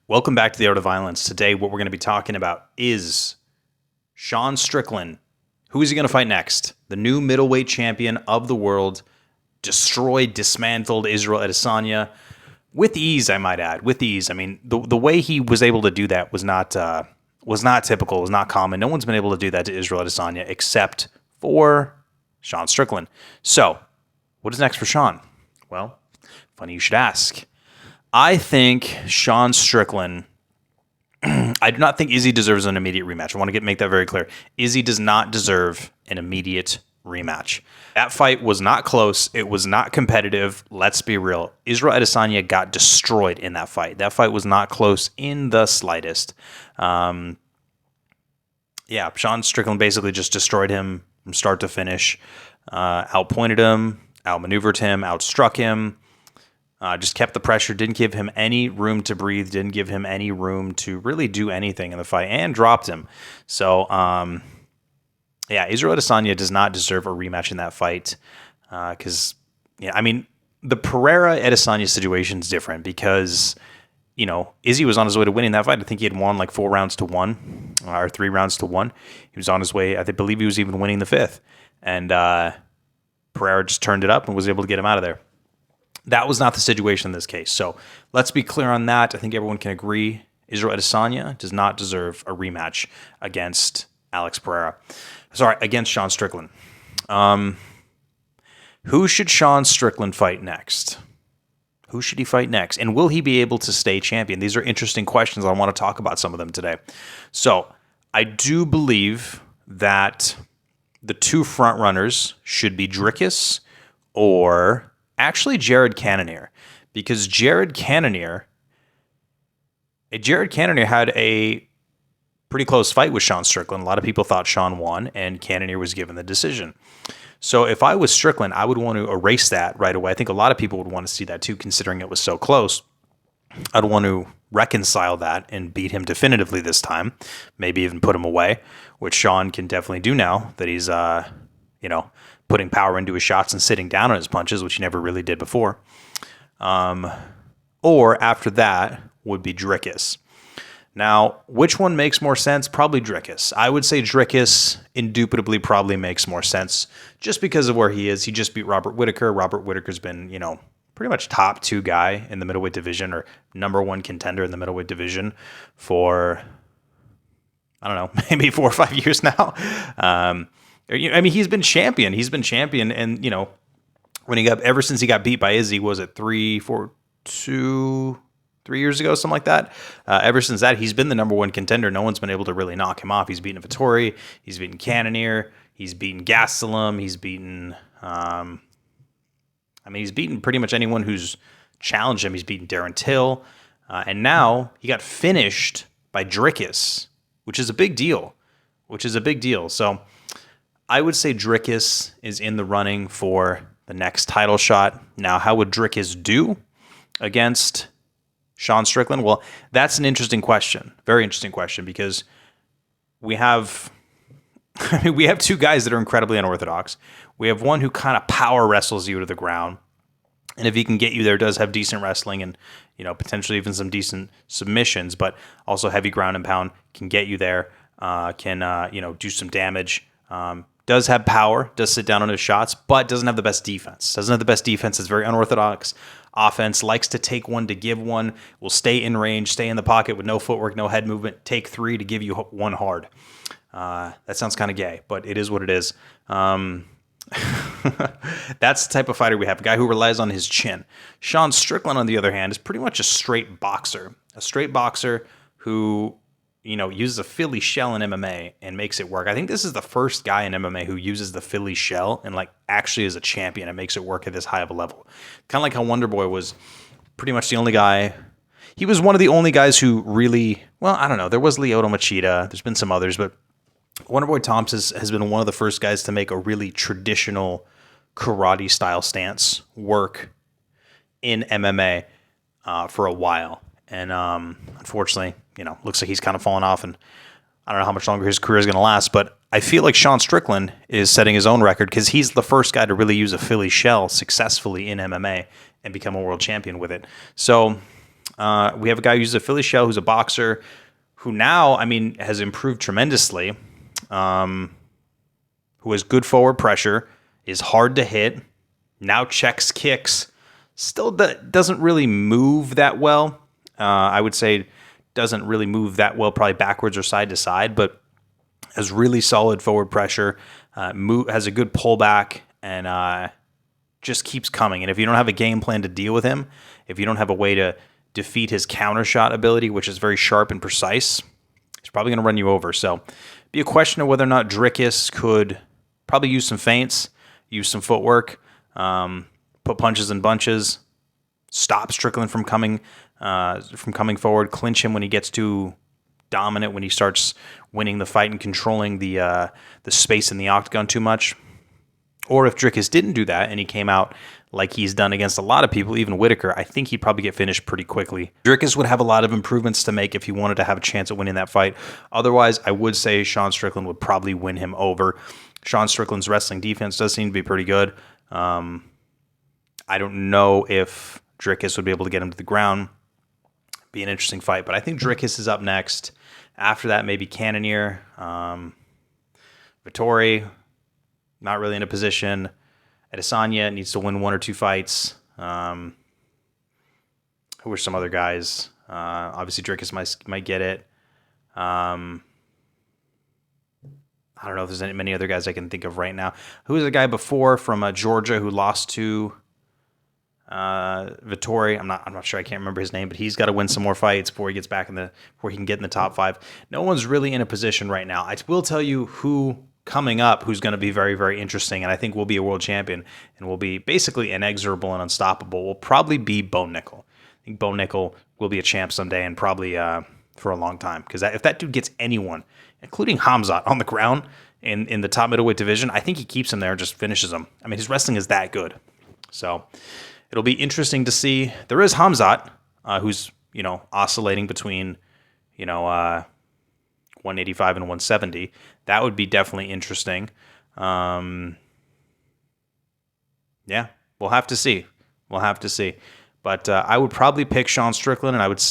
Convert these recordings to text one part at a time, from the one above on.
Welcome back to The Art of Violence. Today, what we're going to be talking about is Sean Strickland. Who is he going to fight next? The new middleweight champion of the world, dismantled Israel Adesanya with ease, I might add. With ease. I mean, the way he was able to do that was not typical, was not common. No one's been able to do that to Israel Adesanya except for Sean Strickland. So, what is next for Sean? Well, funny you should ask. I think Sean Strickland, I do not think Izzy deserves an immediate rematch. I want to make that very clear. Izzy does not deserve an immediate rematch. That fight was not close. It was not competitive. Let's be real. Israel Adesanya got destroyed in that fight. That fight was not close in the slightest. Sean Strickland basically just destroyed him from start to finish. Outpointed him, outmaneuvered him, outstruck him. Just kept the pressure, didn't give him any room to breathe, didn't give him any room to really do anything in the fight, and dropped him. So, Israel Adesanya does not deserve a rematch in that fight because, the Pereira-Adesanya situation is different because, Izzy was on his way to winning that fight. I think he had won like 4 rounds to 1 or 3 rounds to 1. He was on his way. I believe he was even winning the 5th. And Pereira just turned it up and was able to get him out of there. That was not the situation in this case. So let's be clear on that. I think everyone can agree Israel Adesanya does not deserve a rematch against against Sean Strickland. Who should Sean Strickland fight next? Who should he fight next? And will he be able to stay champion? These are interesting questions. I want to talk about some of them today. So I do believe that the 2 front runners should be Dricus or actually Jared Cannonier, because Jared Cannonier had a pretty close fight with Sean Strickland. A lot of people thought Sean won, and Cannonier was given the decision. So if I was Strickland, I would want to erase that right away. I think a lot of people would want to see that too, considering it was so close. I'd want to reconcile that and beat him definitively this time, maybe even put him away, which Sean can definitely do now that he's, putting power into his shots and sitting down on his punches, which he never really did before. Or after that would be Dricus. Now, which one makes more sense? Probably Dricus. I would say Dricus indubitably probably makes more sense just because of where he is. He just beat Robert Whittaker. Robert Whittaker's been, pretty much top 2 guy in the middleweight division or number 1 contender in the middleweight division for, I don't know, maybe 4 or 5 years now. He's been champion. And, ever since he got beat by Izzy, was it 3 years ago, something like that? Ever since that, he's been the number 1 contender. No one's been able to really knock him off. He's beaten Vettori. He's beaten Cannonier. He's beaten Gastelum. He's beaten, he's beaten pretty much anyone who's challenged him. He's beaten Darren Till. And now he got finished by Dricus, which is a big deal. So I would say Dricus is in the running for the next title shot. Now, how would Dricus do against Sean Strickland? Well, that's an interesting question. Very interesting question, because we have 2 guys that are incredibly unorthodox. We have one who kind of power wrestles you to the ground. And if he can get you there, does have decent wrestling and, potentially even some decent submissions, but also heavy ground and pound, can get you there, can do some damage. Does have power, does sit down on his shots, but doesn't have the best defense. It's very unorthodox offense, likes to take one to give one, will stay in range, stay in the pocket with no footwork, no head movement, take 3 to give you 1 hard. That sounds kind of gay, but it is what it is. That's the type of fighter we have, a guy who relies on his chin. Sean Strickland, on the other hand, is pretty much a straight boxer who uses a Philly shell in MMA and makes it work. I think this is the first guy in MMA who uses the Philly shell and actually is a champion and makes it work at this high of a level. Kind of like how Wonderboy was pretty much the only guy. He was one of the only guys who really, I don't know. There was Lyoto Machida. There's been some others, but Wonderboy Thompson has been one of the first guys to make a really traditional karate style stance work in MMA for a while. And unfortunately, looks like he's kind of fallen off, and I don't know how much longer his career is going to last, but I feel like Sean Strickland is setting his own record because he's the first guy to really use a Philly shell successfully in MMA and become a world champion with it. So We have a guy who's a Philly shell, who's a boxer, who now, I mean, has improved tremendously, who has good forward pressure, is hard to hit, now checks kicks, still doesn't really move that well. I would say doesn't really move that well, probably backwards or side to side, but has really solid forward pressure, has a good pullback, and just keeps coming. And if you don't have a game plan to deal with him, if you don't have a way to defeat his counter shot ability, which is very sharp and precise, he's probably going to run you over. So be a question of whether or not Dricus could probably use some feints, use some footwork, put punches in bunches, stop Strickland from coming forward, clinch him when he gets too dominant, when he starts winning the fight and controlling the space in the octagon too much. Or if Dricus didn't do that and he came out like he's done against a lot of people, even Whitaker, I think he'd probably get finished pretty quickly. Dricus would have a lot of improvements to make if he wanted to have a chance at winning that fight. Otherwise, I would say Sean Strickland would probably win him over. Sean Strickland's wrestling defense does seem to be pretty good. I don't know if Dricus would be able to get him to the ground. Be an interesting fight, but I think Dricus is up next. After that, maybe Cannonier, Vettori, not really in a position. Adesanya needs to win 1 or 2 fights. Who are some other guys? Obviously, Dricus might get it. I don't know if there's many other guys I can think of right now. Who was the guy before from Georgia who lost to Vettori? I'm not sure. I can't remember his name, but he's got to win some more fights before he gets back before he can get in the top 5. No one's really in a position right now. I will tell you who coming up who's going to be very, very interesting, and I think will be a world champion and will be basically inexorable and unstoppable, will probably be Bo Nickel. I think Bo Nickel will be a champ someday and probably for a long time, because if that dude gets anyone, including Hamzat, on the ground in the top middleweight division, I think he keeps him there and just finishes him. I mean, his wrestling is that good. So it'll be interesting to see. There is Hamzat, who's, oscillating between, 185 and 170. That would be definitely interesting. Yeah, we'll have to see. But I would probably pick Sean Strickland, and I would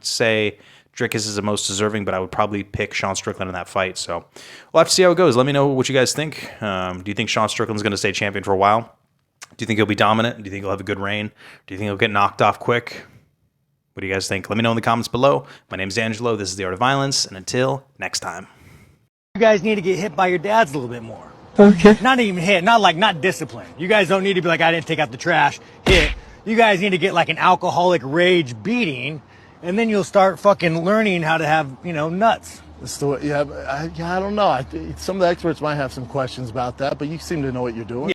say Dricus is the most deserving, but I would probably pick Sean Strickland in that fight. So we'll have to see how it goes. Let me know what you guys think. Do you think Sean Strickland's going to stay champion for a while? Do you think he'll be dominant? Do you think he'll have a good reign? Do you think he'll get knocked off quick? What do you guys think? Let me know in the comments below. My name's Angelo. This is The Art of Violence. And until next time. You guys need to get hit by your dads a little bit more. Okay. Not even hit. Not discipline. You guys don't need to be like, I didn't take out the trash. Hit. You guys need to get like an alcoholic rage beating. And then you'll start fucking learning how to have, nuts. I don't know. Some of the experts might have some questions about that, but you seem to know what you're doing.